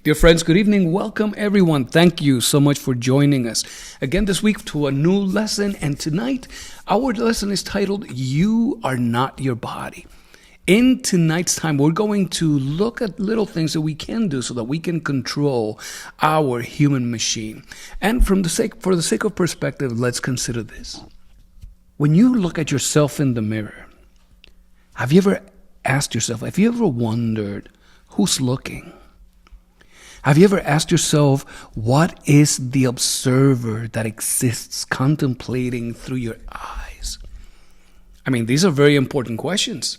Dear friends, good evening. Welcome, everyone. Thank you so much for joining us again this week to a new lesson. And tonight, our lesson is titled, You Are Not Your Body. In tonight's time, we're going to look at little things that we can do so that we can control our human machine. And for the sake of perspective, let's consider this. When you look at yourself in the mirror, have you ever asked yourself, have you ever wondered who's looking? Have you ever asked yourself, what is the observer that exists contemplating through your eyes? I mean, these are very important questions.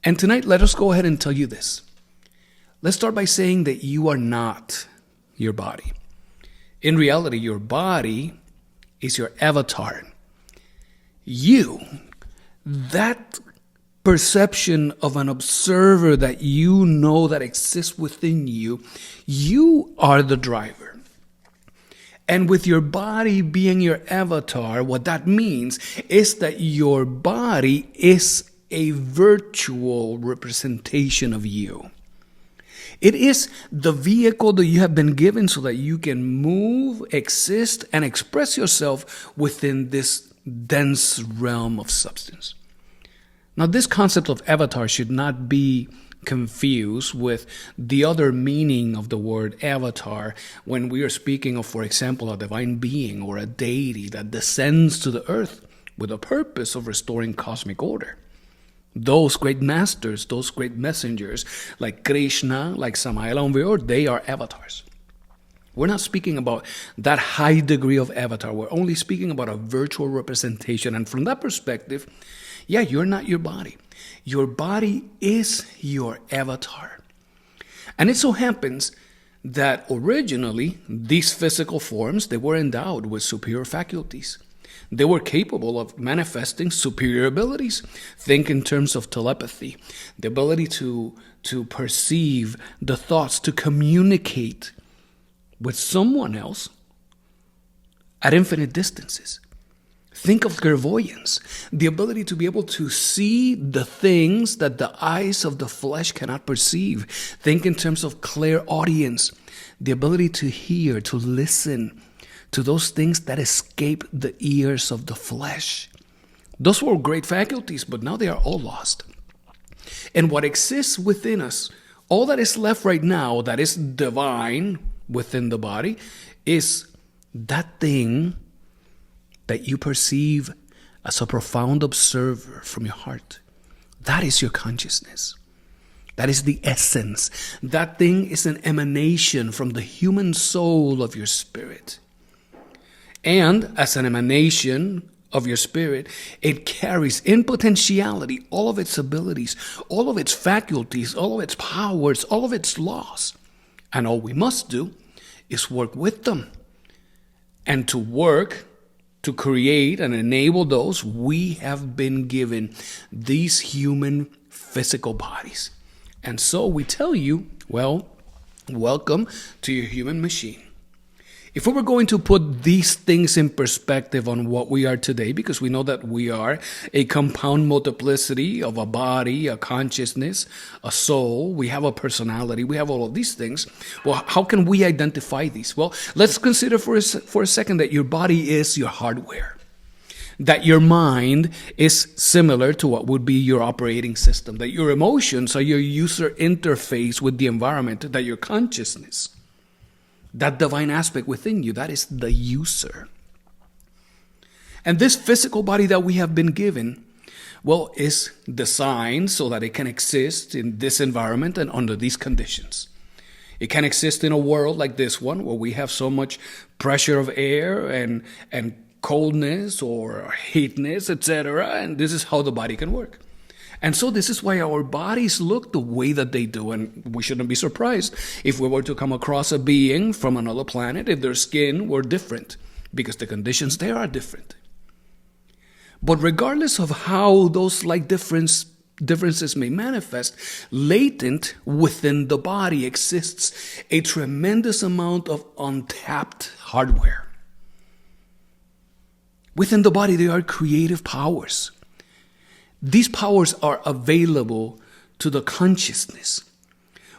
And tonight, let us go ahead and tell you this. Let's start by saying that you are not your body. In reality, your body is your avatar. You, that perception of an observer that you know that exists within you, you are the driver. And with your body being your avatar, what that means is that your body is a virtual representation of you. It is the vehicle that you have been given so that you can move, exist, and express yourself within this dense realm of substance. Now, this concept of avatar should not be confused with the other meaning of the word avatar when we are speaking of, for example, a divine being or a deity that descends to the earth with a purpose of restoring cosmic order. Those great masters, those great messengers like Krishna, like Samael Aun Weor, they are avatars. We're not speaking about that high degree of avatar. We're only speaking about a virtual representation. And from that perspective, yeah, you're not your body. Your body is your avatar. And it so happens that originally, these physical forms, they were endowed with superior faculties. They were capable of manifesting superior abilities. Think in terms of telepathy, the ability to perceive the thoughts, to communicate with someone else at infinite distances. Think of clairvoyance, the ability to be able to see the things that the eyes of the flesh cannot perceive. Think in terms of clairaudience, the ability to hear, to listen to those things that escape the ears of the flesh. Those were great faculties, but now they are all lost. And what exists within us, all that is left right now that is divine within the body, is that thing that you perceive as a profound observer from your heart. That is your consciousness. That is the essence. That thing is an emanation from the human soul of your spirit. And as an emanation of your spirit, it carries in potentiality all of its abilities, all of its faculties, all of its powers, all of its laws. And all we must do is work with them. And to work to create and enable those, we have been given these human physical bodies. And so we tell you, well, welcome to your human machine. If we were going to put these things in perspective on what we are today, because we know that we are a compound multiplicity of a body, a consciousness, a soul, we have a personality, we have all of these things. Well, how can we identify these? Well, let's consider for a second that your body is your hardware, that your mind is similar to what would be your operating system, that your emotions are your user interface with the environment, that your consciousness, that divine aspect within you, that is the user. And this physical body that we have been given, well, is designed so that it can exist in this environment and under these conditions. It can exist in a world like this one, where we have so much pressure of air and coldness or heatness, etc. And this is how the body can work. And so this is why our bodies look the way that they do. And we shouldn't be surprised if we were to come across a being from another planet, if their skin were different, because the conditions there are different. But regardless of how those differences may manifest, latent within the body exists a tremendous amount of untapped hardware. Within the body, there are creative powers. These powers are available to the consciousness.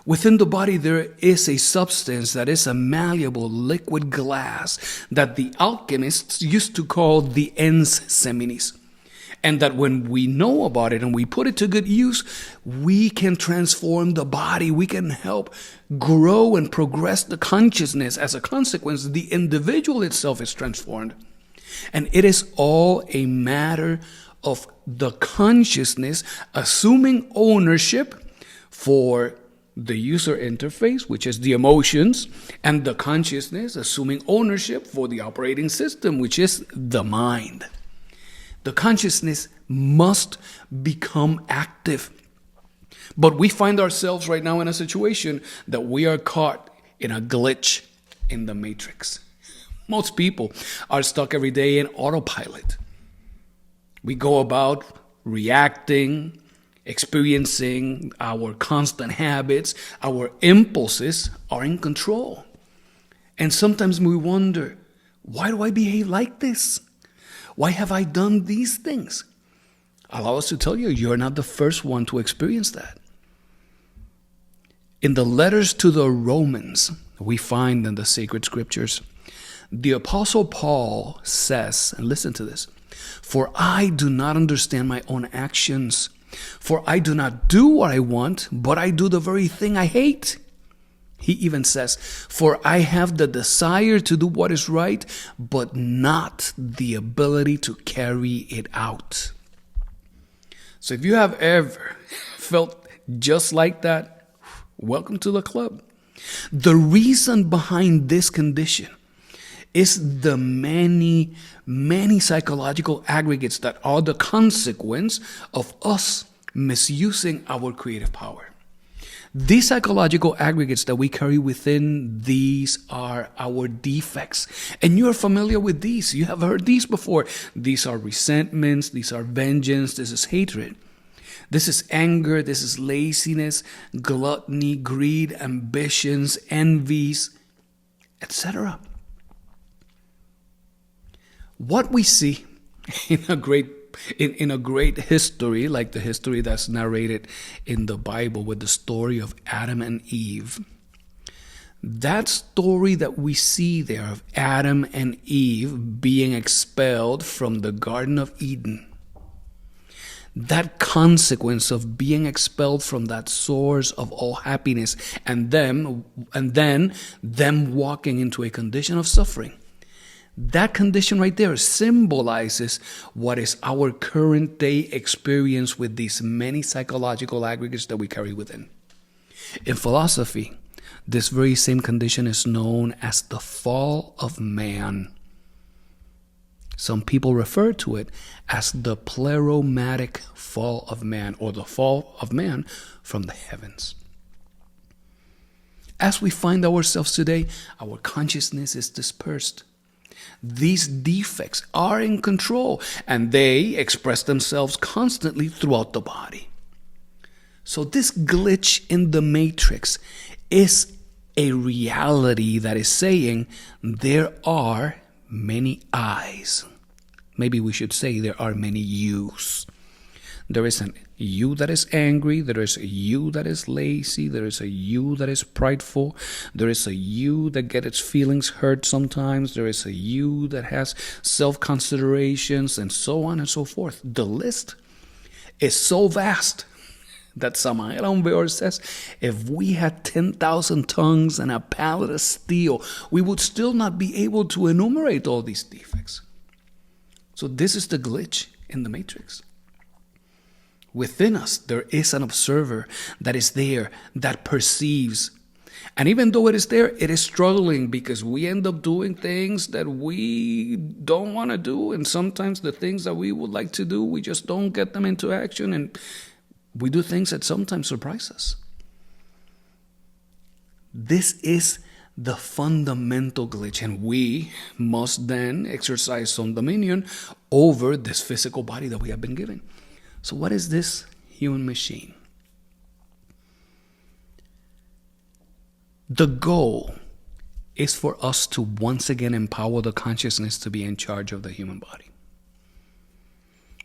Within the body, there is a substance that is a malleable liquid glass that the alchemists used to call the ens seminis. And that when we know about it and we put it to good use, we can transform the body. We can help grow and progress the consciousness. As a consequence, the individual itself is transformed. And it is all a matter of the consciousness assuming ownership for the user interface, which is the emotions, and the consciousness assuming ownership for the operating system, which is the mind. The consciousness must become active. But we find ourselves right now in a situation that we are caught in a glitch in the matrix. Most people are stuck every day in autopilot. We go about reacting, experiencing our constant habits. Our impulses are in control. And sometimes we wonder, why do I behave like this? Why have I done these things? Allow us to tell you, you're not the first one to experience that. In the letters to the Romans, we find in the sacred scriptures, the Apostle Paul says, and listen to this, "For I do not understand my own actions. For I do not do what I want, but I do the very thing I hate." He even says, "For I have the desire to do what is right, but not the ability to carry it out." So if you have ever felt just like that, welcome to the club. The reason behind this condition is the many psychological aggregates that are the consequence of us misusing our creative power. These psychological aggregates that we carry within, these are our defects. And you're familiar with these. You have heard these before. These are resentments. These are vengeance. This is hatred. This is anger. This is laziness, gluttony, greed, ambitions, envies, etc. What we see in a great history, like the history that's narrated in the Bible with the story of Adam and Eve, that story that we see there of Adam and Eve being expelled from the Garden of Eden, that consequence of being expelled from that source of all happiness and then them walking into a condition of suffering, that condition right there symbolizes what is our current day experience with these many psychological aggregates that we carry within. In philosophy, this very same condition is known as the fall of man. Some people refer to it as the pleromatic fall of man, or the fall of man from the heavens. As we find ourselves today, our consciousness is dispersed. These defects are in control, and they express themselves constantly throughout the body. So this glitch in the matrix is a reality that is saying there are many I's. Maybe we should say there are many U's. There is an you that is angry. There is a you that is lazy. There is a you that is prideful. There is a you that gets its feelings hurt sometimes. There is a you that has self-considerations, and so on and so forth. The list is so vast that Samael Aumbeor says, if we had 10,000 tongues and a pallet of steel, we would still not be able to enumerate all these defects. So this is the glitch in the matrix. Within us, there is an observer that is there, that perceives. And even though it is there, it is struggling because we end up doing things that we don't want to do. And sometimes the things that we would like to do, we just don't get them into action. And we do things that sometimes surprise us. This is the fundamental glitch. And we must then exercise some dominion over this physical body that we have been given. So what is this human machine? The goal is for us to once again empower the consciousness to be in charge of the human body.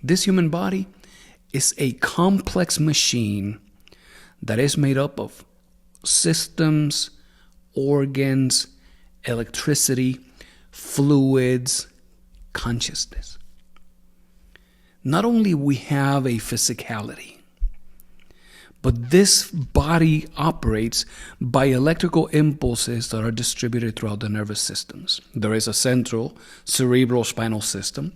This human body is a complex machine that is made up of systems, organs, electricity, fluids, consciousness. Not only we have a physicality, but this body operates by electrical impulses that are distributed throughout the nervous systems. There is a central cerebral spinal system.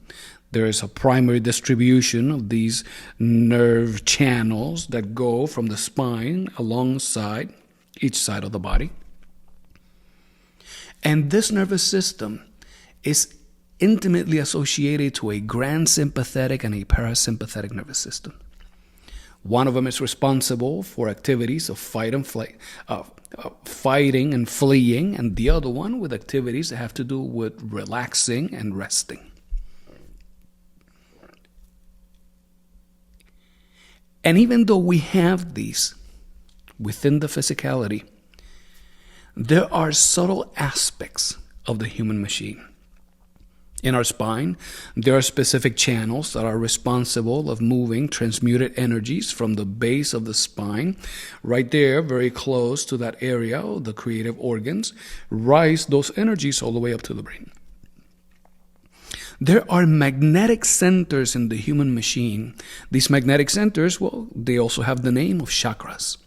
There is a primary distribution of these nerve channels that go from the spine alongside each side of the body. And this nervous system is intimately associated to a grand sympathetic and a parasympathetic nervous system. One of them is responsible for activities of fighting and fleeing, and the other one with activities that have to do with relaxing and resting. And even though we have these within the physicality, there are subtle aspects of the human machine. In our spine, there are specific channels that are responsible of moving transmuted energies from the base of the spine, right there, very close to that area of the creative organs, rise those energies all the way up to the brain. There are magnetic centers in the human machine. These magnetic centers, well, they also have the name of chakras.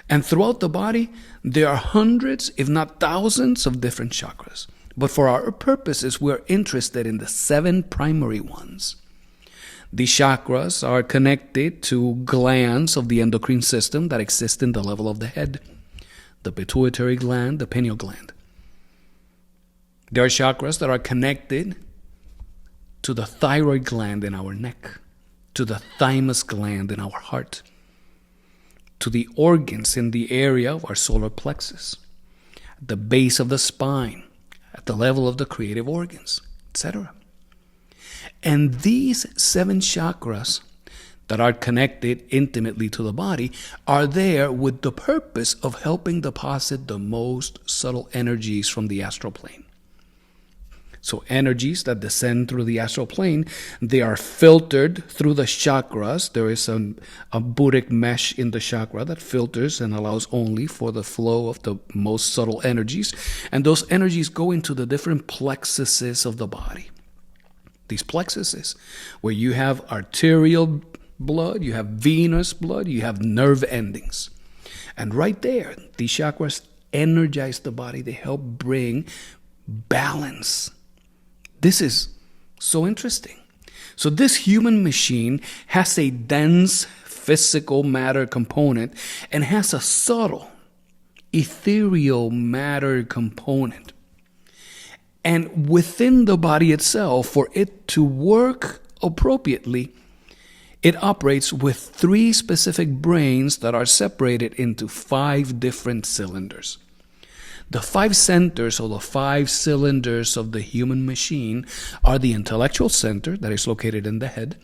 And throughout the body, there are hundreds, if not thousands, of different chakras. But for our purposes, we're interested in the 7 primary ones. These chakras are connected to glands of the endocrine system that exist in the level of the head. The pituitary gland, the pineal gland. There are chakras that are connected to the thyroid gland in our neck, to the thymus gland in our heart, to the organs in the area of our solar plexus, at the base of the spine, at the level of the creative organs, etc. And these 7 chakras that are connected intimately to the body are there with the purpose of helping deposit the most subtle energies from the astral plane. So energies that descend through the astral plane, they are filtered through the chakras. There is a Buddhic mesh in the chakra that filters and allows only for the flow of the most subtle energies. And those energies go into the different plexuses of the body. These plexuses, where you have arterial blood, you have venous blood, you have nerve endings. And right there, these chakras energize the body. They help bring balance. This is so interesting. So this human machine has a dense physical matter component and has a subtle ethereal matter component. And within the body itself, for it to work appropriately, it operates with 3 specific brains that are separated into 5 different cylinders. The 5 centers, or the 5 cylinders of the human machine, are the intellectual center that is located in the head,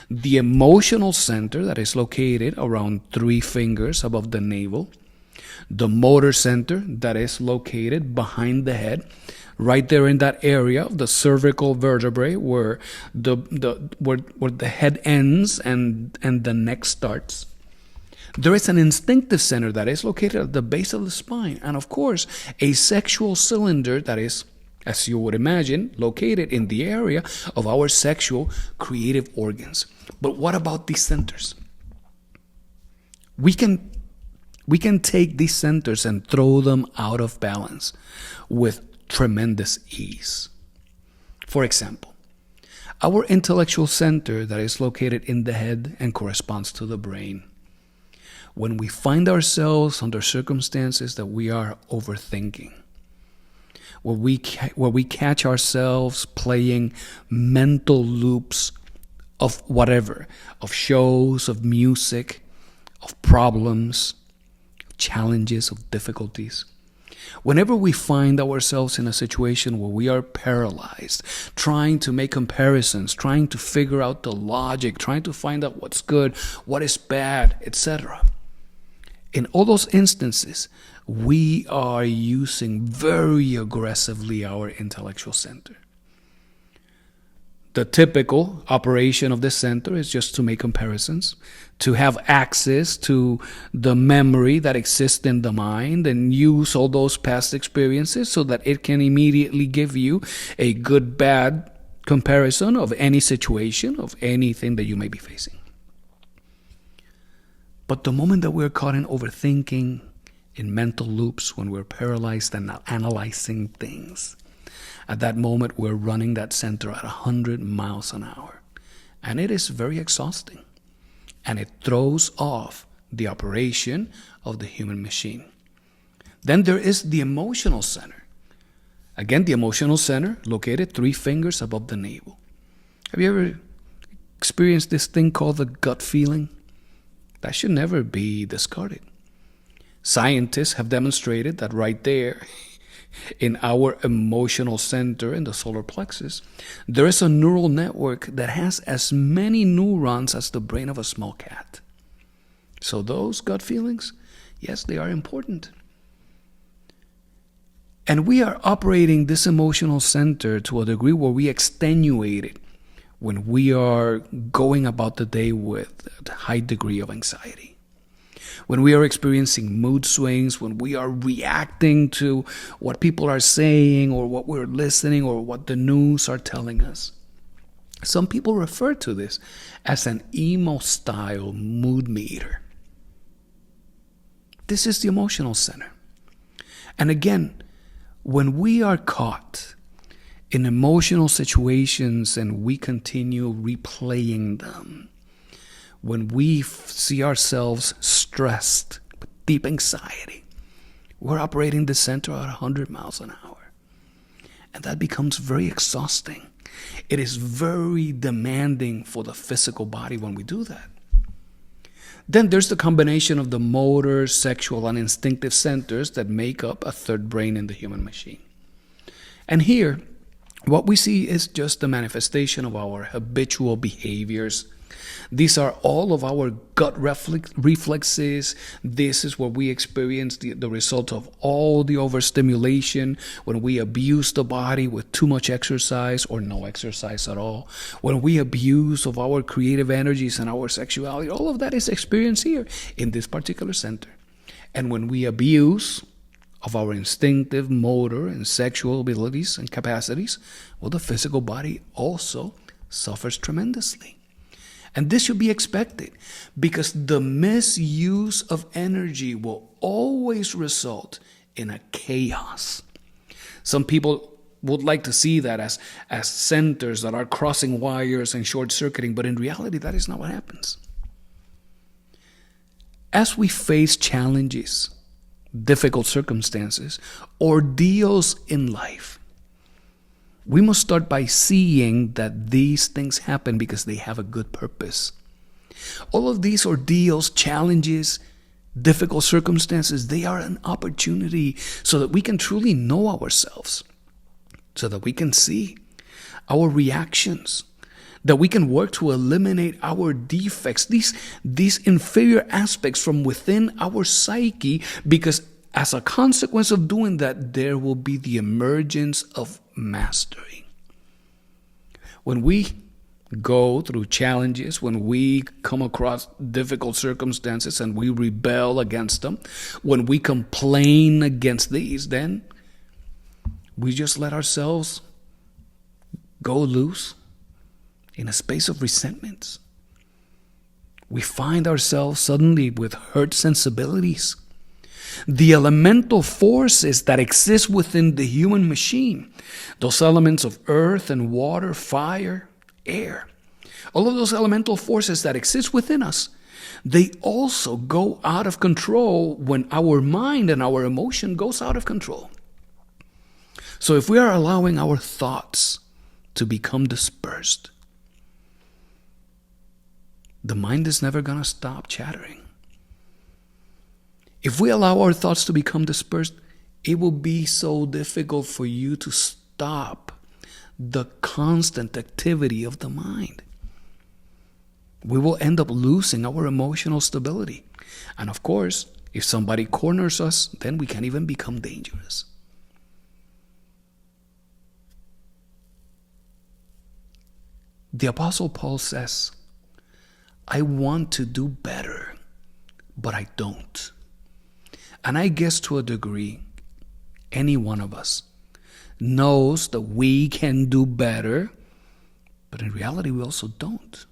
the emotional center that is located around 3 fingers above the navel, the motor center that is located behind the head, right there in that area of the cervical vertebrae where the head ends and the neck starts. There is an instinctive center that is located at the base of the spine. And of course, a sexual cylinder that is, as you would imagine, located in the area of our sexual creative organs. But what about these centers? We can take these centers and throw them out of balance with tremendous ease. For example, our intellectual center that is located in the head and corresponds to the brain. When we find ourselves under circumstances that we are overthinking, where we catch ourselves playing mental loops of whatever, of shows, of music, of problems, challenges, of difficulties. Whenever we find ourselves in a situation where we are paralyzed, trying to make comparisons, trying to figure out the logic, trying to find out what's good, what is bad, etc. In all those instances, we are using very aggressively our intellectual center. The typical operation of this center is just to make comparisons, to have access to the memory that exists in the mind and use all those past experiences so that it can immediately give you a good, bad comparison of any situation, of anything that you may be facing. But the moment that we're caught in overthinking, in mental loops, when we're paralyzed and analyzing things, at that moment, we're running that center at 100 miles an hour. And it is very exhausting. And it throws off the operation of the human machine. Then there is the emotional center. Again, the emotional center located 3 fingers above the navel. Have you ever experienced this thing called the gut feeling? That should never be discarded. Scientists have demonstrated that right there, in our emotional center in the solar plexus, there is a neural network that has as many neurons as the brain of a small cat. So those gut feelings, yes, they are important. And we are operating this emotional center to a degree where we extenuate it when we are going about the day with a high degree of anxiety. When we are experiencing mood swings, when we are reacting to what people are saying or what we're listening or what the news are telling us. Some people refer to this as an emo-style mood meter. This is the emotional center. And again, when we are caught in emotional situations and we continue replaying them, when we see ourselves stressed with deep anxiety, we're operating the center at 100 miles an hour. And that becomes very exhausting. It is very demanding for the physical body when we do that. Then there's the combination of the motor, sexual, and instinctive centers that make up a third brain in the human machine. And here, what we see is just the manifestation of our habitual behaviors. These are all of our gut reflexes. This is where we experience the result of all the overstimulation, when we abuse the body with too much exercise or no exercise at all, when we abuse of our creative energies and our sexuality. All of that is experienced here in this particular center. And when we abuse of our instinctive, motor, and sexual abilities and capacities, well, the physical body also suffers tremendously. And this should be expected because the misuse of energy will always result in a chaos. Some people would like to see that as centers that are crossing wires and short-circuiting, but in reality, that is not what happens. As we face challenges, difficult circumstances, ordeals in life, we must start by seeing that these things happen because they have a good purpose. All of these ordeals, challenges, difficult circumstances, they are an opportunity so that we can truly know ourselves, so that we can see our reactions, that we can work to eliminate our defects, these inferior aspects from within our psyche, because as a consequence of doing that, there will be the emergence of mastery. When we go through challenges, when we come across difficult circumstances and we rebel against them, when we complain against these, then we just let ourselves go loose in a space of resentments. We find ourselves suddenly with hurt sensibilities. The elemental forces that exist within the human machine, those elements of earth and water, fire, air, all of those elemental forces that exist within us, they also go out of control when our mind and our emotion goes out of control. So if we are allowing our thoughts to become dispersed, the mind is never going to stop chattering. If we allow our thoughts to become dispersed, it will be so difficult for you to stop the constant activity of the mind. We will end up losing our emotional stability. And of course, if somebody corners us, then we can even become dangerous. The Apostle Paul says, I want to do better, but I don't. And I guess to a degree, any one of us knows that we can do better, but in reality, we also don't.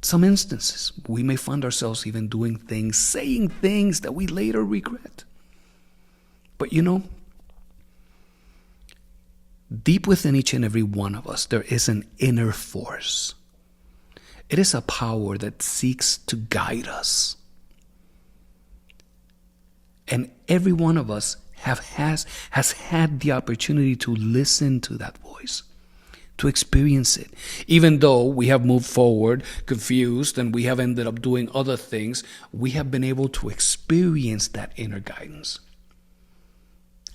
Some instances, we may find ourselves even doing things, saying things that we later regret. But deep within each and every one of us, there is an inner force. It is a power that seeks to guide us. And every one of us has had the opportunity to listen to that voice, to experience it. Even though we have moved forward confused and we have ended up doing other things, we have been able to experience that inner guidance.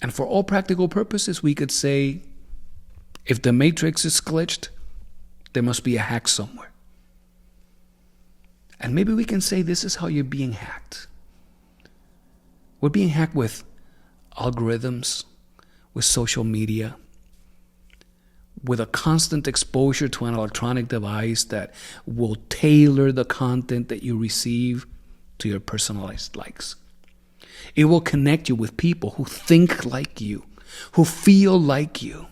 And for all practical purposes, we could say, if the matrix is glitched, there must be a hack somewhere. And maybe we can say this is how you're being hacked. We're being hacked with algorithms, with social media, with a constant exposure to an electronic device that will tailor the content that you receive to your personalized likes. It will connect you with people who think like you, who feel like you.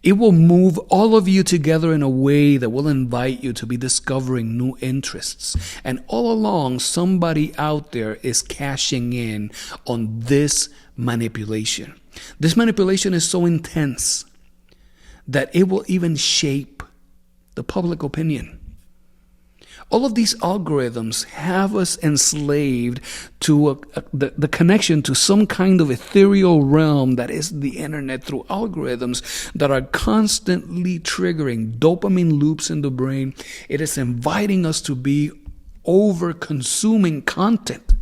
It will move all of you together in a way that will invite you to be discovering new interests. And all along, somebody out there is cashing in on this manipulation. This manipulation is so intense that it will even shape the public opinion. All of these algorithms have us enslaved to the connection to some kind of ethereal realm that is the internet through algorithms that are constantly triggering dopamine loops in the brain. It is inviting us to be over-consuming content.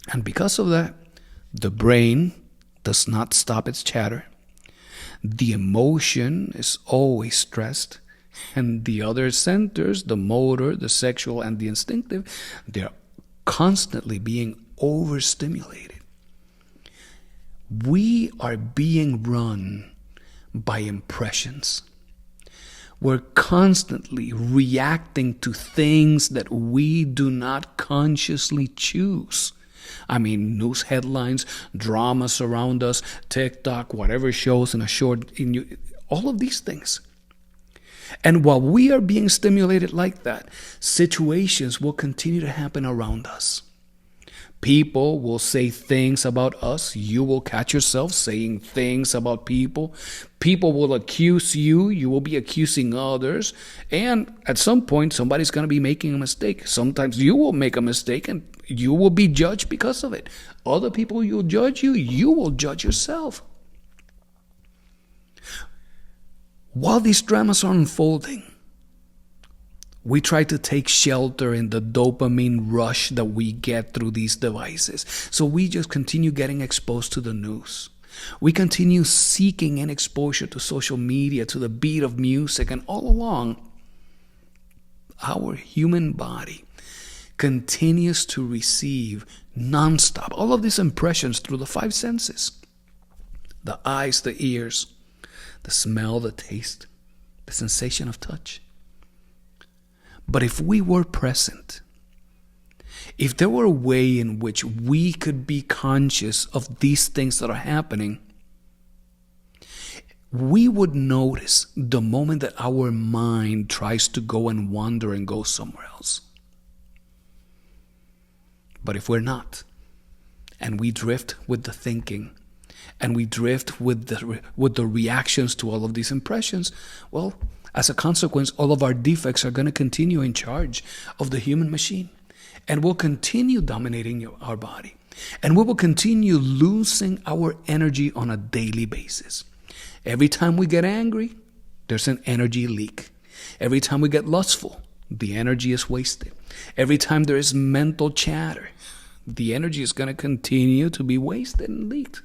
And because of that, the brain does not stop its chatter. The emotion is always stressed. And the other centers, the motor, the sexual, and the instinctive, they're constantly being overstimulated. We are being run by impressions. We're constantly reacting to things that we do not consciously choose. I mean, news headlines, dramas around us, TikTok, whatever shows in a short, all of these things. And while we are being stimulated like that, situations will continue to happen around us. People will say things about us. You will catch yourself saying things about people. People will accuse you. You will be accusing others. And at some point, somebody's going to be making a mistake. Sometimes you will make a mistake and you will be judged because of it. Other people will judge you. You will judge yourself. While these dramas are unfolding, we try to take shelter in the dopamine rush that we get through these devices. So we just continue getting exposed to the news. We continue seeking an exposure to social media, to the beat of music, and all along, our human body continues to receive nonstop all of these impressions through the five senses: the eyes, the ears, the smell, the taste, the sensation of touch. But if we were present, if there were a way in which we could be conscious of these things that are happening, we would notice the moment that our mind tries to go and wander and go somewhere else. But if we're not, and we drift with the thinking, and we drift with the reactions to all of these impressions, well, as a consequence, all of our defects are going to continue in charge of the human machine. And we'll continue dominating our body. And we will continue losing our energy on a daily basis. Every time we get angry, there's an energy leak. Every time we get lustful, the energy is wasted. Every time there is mental chatter, the energy is going to continue to be wasted and leaked.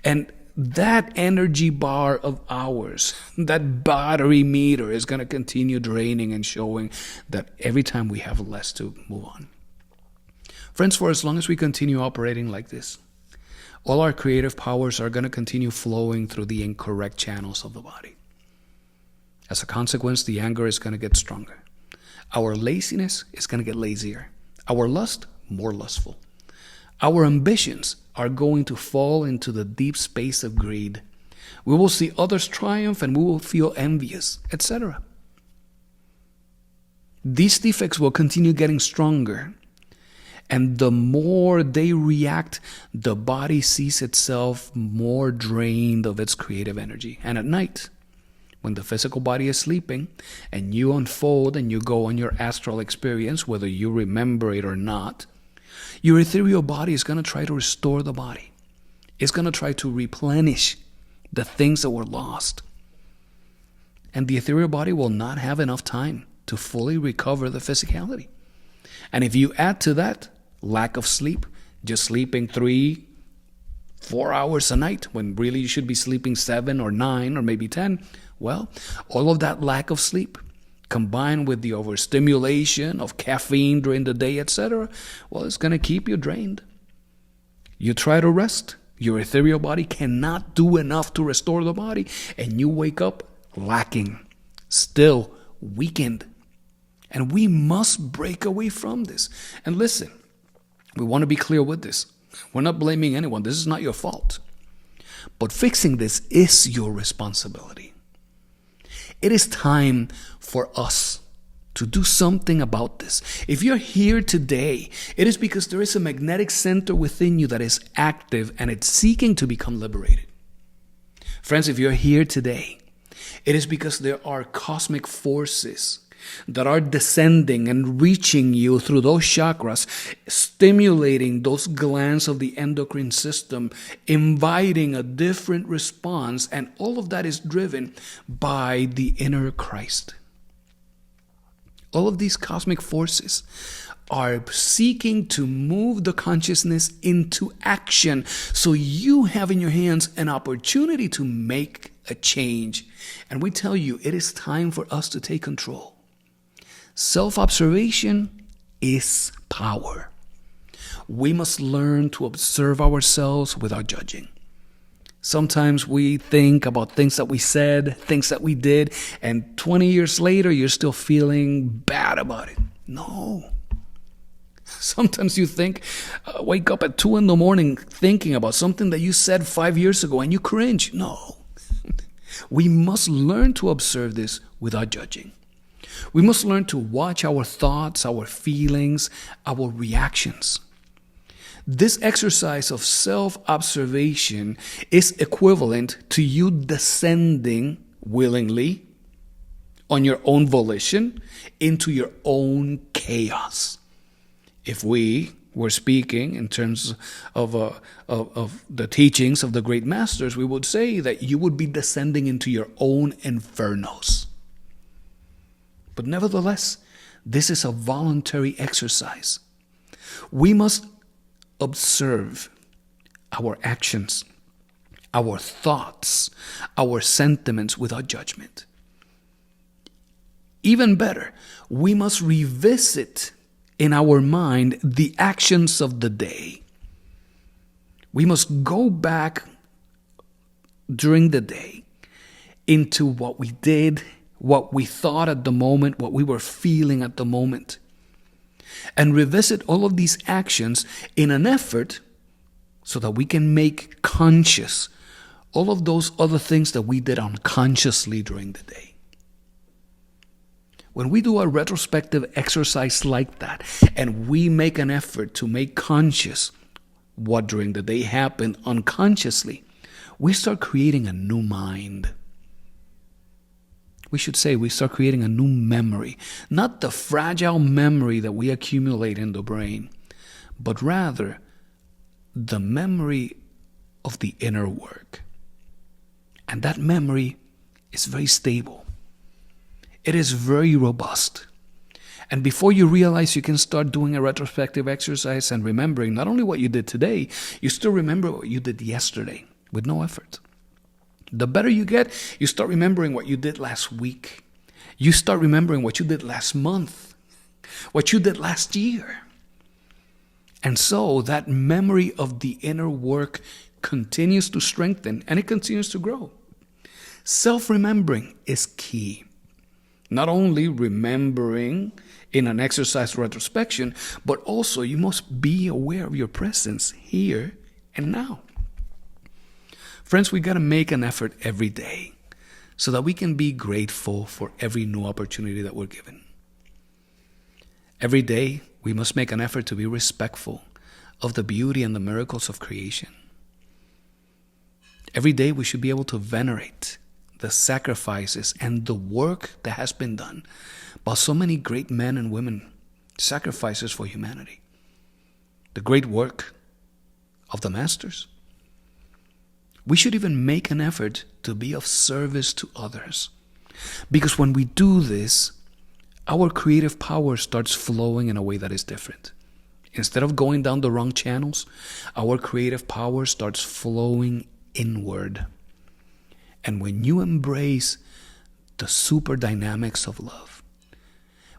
And that energy bar of ours, that battery meter, is going to continue draining and showing that every time we have less to move on. Friends, for as long as we continue operating like this, all our creative powers are going to continue flowing through the incorrect channels of the body. As a consequence, the anger is going to get stronger. Our laziness is going to get lazier. Our lust, more lustful. Our ambitions are going to fall into the deep space of greed. We will see others triumph and we will feel envious, etc. These defects will continue getting stronger. And the more they react, the body sees itself more drained of its creative energy. And at night, when the physical body is sleeping and you unfold and you go on your astral experience, whether you remember it or not, your ethereal body is going to try to restore the body. It's going to try to replenish the things that were lost. And the ethereal body will not have enough time to fully recover the physicality. And if you add to that lack of sleep, just sleeping 3-4 hours a night when really you should be sleeping 7 or 9 or maybe 10, well, all of that lack of sleep combined with the overstimulation of caffeine during the day, etc., well, it's going to keep you drained. You try to rest, your ethereal body cannot do enough to restore the body, and you wake up lacking, still weakened. And we must break away from this. And listen, we want to be clear with this. We're not blaming anyone. This is not your fault. But fixing this is your responsibility. It is time for us to do something about this. If you're here today, it is because there is a magnetic center within you that is active and it's seeking to become liberated. Friends, if you're here today, it is because there are cosmic forces that are descending and reaching you through those chakras, stimulating those glands of the endocrine system, inviting a different response, and all of that is driven by the inner Christ. All of these cosmic forces are seeking to move the consciousness into action, so you have in your hands an opportunity to make a change. And we tell you, it is time for us to take control. Self-observation is power. We must learn to observe ourselves without judging. Sometimes we think about things that we said, things that we did, and 20 years later, you're still feeling bad about it. No. Sometimes you wake up at 2 a.m. thinking about something that you said 5 years ago and you cringe. No. We must learn to observe this without judging. We must learn to watch our thoughts, our feelings, our reactions. This exercise of self-observation is equivalent to you descending willingly on your own volition into your own chaos. If we were speaking in terms of the teachings of the great masters, we would say that you would be descending into your own infernos. But nevertheless, this is a voluntary exercise. We must observe our actions, our thoughts, our sentiments without judgment. Even better, we must revisit in our mind the actions of the day. We must go back during the day into what we did, what we thought at the moment, what we were feeling at the moment, and revisit all of these actions in an effort so that we can make conscious all of those other things that we did unconsciously during the day. When we do a retrospective exercise like that, and we make an effort to make conscious what during the day happened unconsciously, we start creating a new mind. We should say we start creating a new memory, not the fragile memory that we accumulate in the brain, but rather the memory of the inner work. And that memory is very stable. It is very robust. And before you realize, you can start doing a retrospective exercise and remembering not only what you did today, you still remember what you did yesterday with no effort. The better you get, you start remembering what you did last week. You start remembering what you did last month, what you did last year. And so that memory of the inner work continues to strengthen and it continues to grow. Self-remembering is key. Not only remembering in an exercise retrospection, but also you must be aware of your presence here and now. Friends, we got to make an effort every day so that we can be grateful for every new opportunity that we're given. Every day, we must make an effort to be respectful of the beauty and the miracles of creation. Every day, we should be able to venerate the sacrifices and the work that has been done by so many great men and women, sacrifices for humanity. The great work of the masters. We should even make an effort to be of service to others. Because when we do this, our creative power starts flowing in a way that is different. Instead of going down the wrong channels, our creative power starts flowing inward. And when you embrace the super dynamics of love,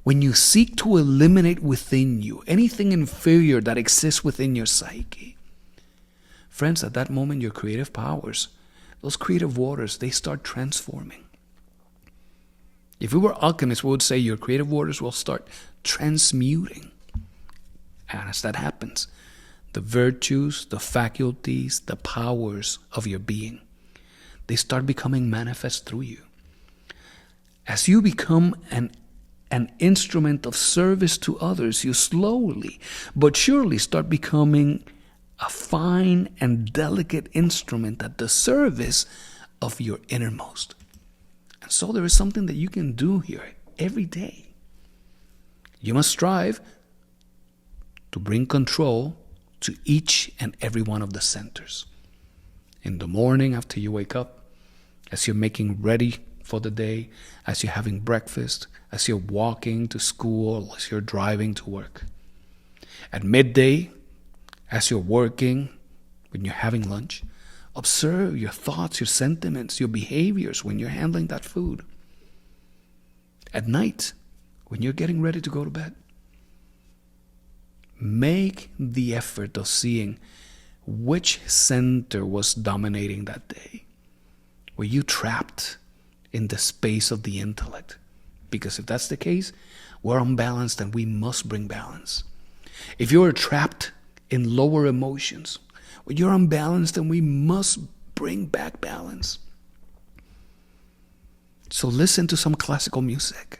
when you seek to eliminate within you anything inferior that exists within your psyche, friends, at that moment, your creative powers, those creative waters, they start transforming. If we were alchemists, we would say your creative waters will start transmuting. And as that happens, the virtues, the faculties, the powers of your being, they start becoming manifest through you. As you become an instrument of service to others, you slowly but surely start becoming a fine and delicate instrument at the service of your innermost. And so there is something that you can do here every day. You must strive to bring control to each and every one of the centers. In the morning after you wake up, as you're making ready for the day, as you're having breakfast, as you're walking to school, as you're driving to work. At midday, as you're working, when you're having lunch, observe your thoughts, your sentiments, your behaviors when you're handling that food. At night, when you're getting ready to go to bed, make the effort of seeing which center was dominating that day. Were you trapped in the space of the intellect? Because if that's the case, we're unbalanced and we must bring balance. If you're trapped in lower emotions, well, you're unbalanced and we must bring back balance. So listen to some classical music.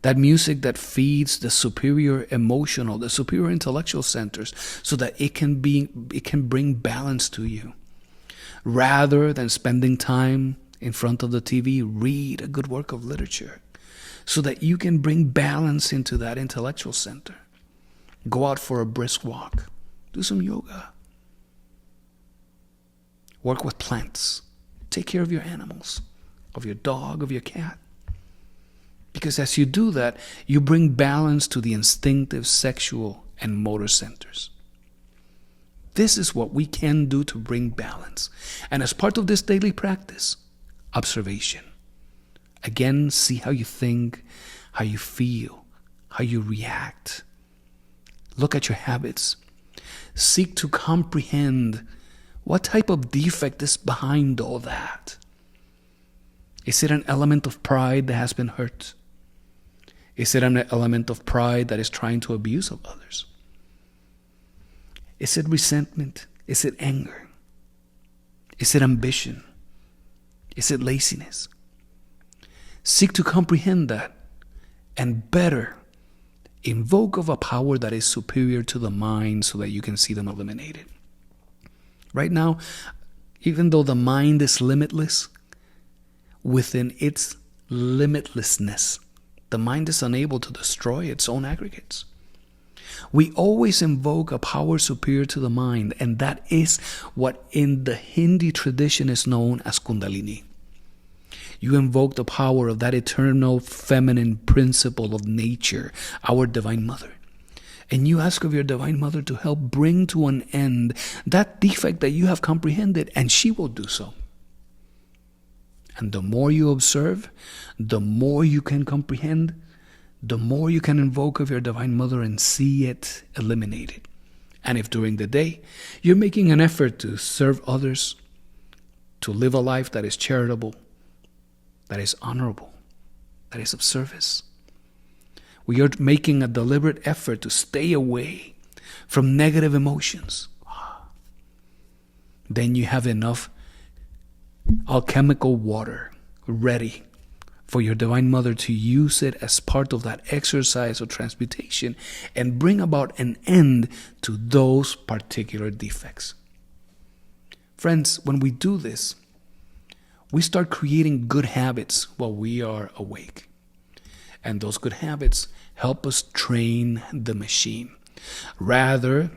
That music that feeds the superior emotional, the superior intellectual centers, so that it can bring balance to you. Rather than spending time in front of the TV, read a good work of literature so that you can bring balance into that intellectual center. Go out for a brisk walk. Do some yoga. Work with plants. Take care of your animals, of your dog, of your cat. Because as you do that, you bring balance to the instinctive, sexual, and motor centers. This is what we can do to bring balance. And as part of this daily practice, observation. Again, see how you think, how you feel, how you react. Look at your habits. Seek to comprehend what type of defect is behind all that. Is it an element of pride that has been hurt? Is it an element of pride that is trying to abuse of others? Is it resentment? Is it anger? Is it ambition? Is it laziness? Seek to comprehend that and better invoke of a power that is superior to the mind so that you can see them eliminated. Right now, even though the mind is limitless, within its limitlessness, the mind is unable to destroy its own aggregates. We always invoke a power superior to the mind, and that is what in the Hindi tradition is known as Kundalini. You invoke the power of that eternal feminine principle of nature, our Divine Mother. And you ask of your Divine Mother to help bring to an end that defect that you have comprehended, and she will do so. And the more you observe, the more you can comprehend, the more you can invoke of your Divine Mother and see it eliminated. And if during the day you're making an effort to serve others, to live a life that is charitable, that is honorable, that is of service. We are making a deliberate effort to stay away from negative emotions. Then you have enough alchemical water ready for your Divine Mother to use it as part of that exercise of transmutation and bring about an end to those particular defects. Friends, when we do this, we start creating good habits while we are awake. And those good habits help us train the machine. Rather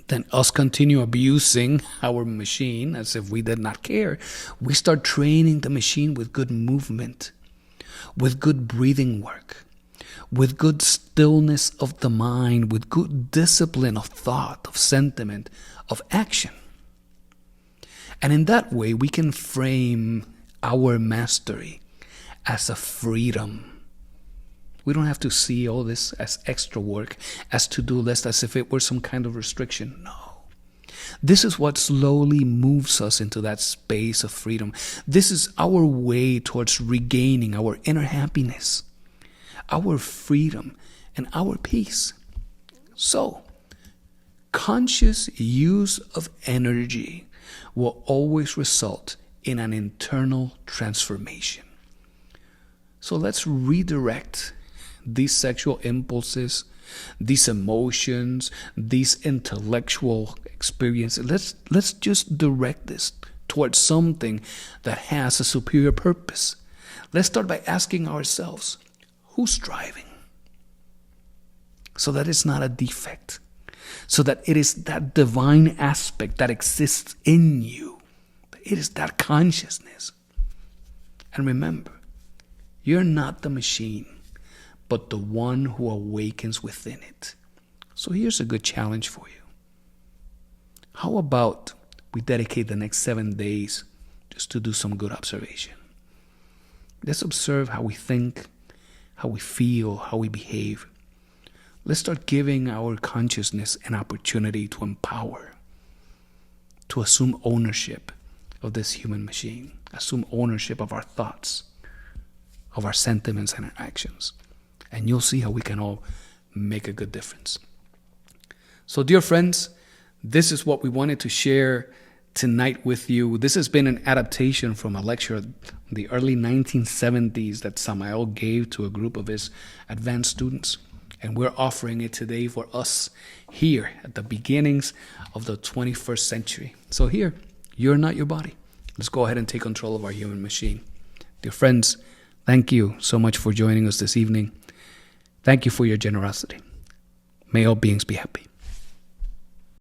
than us continue abusing our machine as if we did not care, we start training the machine with good movement, with good breathing work, with good stillness of the mind, with good discipline of thought, of sentiment, of action. And in that way, we can frame our mastery as a freedom. We don't have to see all this as extra work, as to-do list, as if it were some kind of restriction. No. This is what slowly moves us into that space of freedom. This is our way towards regaining our inner happiness, our freedom, and our peace. So, conscious use of energy will always result in an internal transformation. So let's redirect these sexual impulses, these emotions, these intellectual experiences. Let's just direct this towards something that has a superior purpose. Let's start by asking ourselves, who's driving? So that it's not a defect. So that it is that divine aspect that exists in you. It is that consciousness. And remember, you're not the machine, but the one who awakens within it. So here's a good challenge for you. How about we dedicate the next 7 days just to do some good observation? Let's observe how we think, how we feel, how we behave. Let's start giving our consciousness an opportunity to empower, to assume ownership of this human machine, assume ownership of our thoughts, of our sentiments and our actions. And you'll see how we can all make a good difference. So, dear friends, this is what we wanted to share tonight with you. This has been an adaptation from a lecture in the early 1970s that Samael gave to a group of his advanced students. And we're offering it today for us here at the beginnings of the 21st century. So here, you're not your body. Let's go ahead and take control of our human machine. Dear friends, thank you so much for joining us this evening. Thank you for your generosity. May all beings be happy.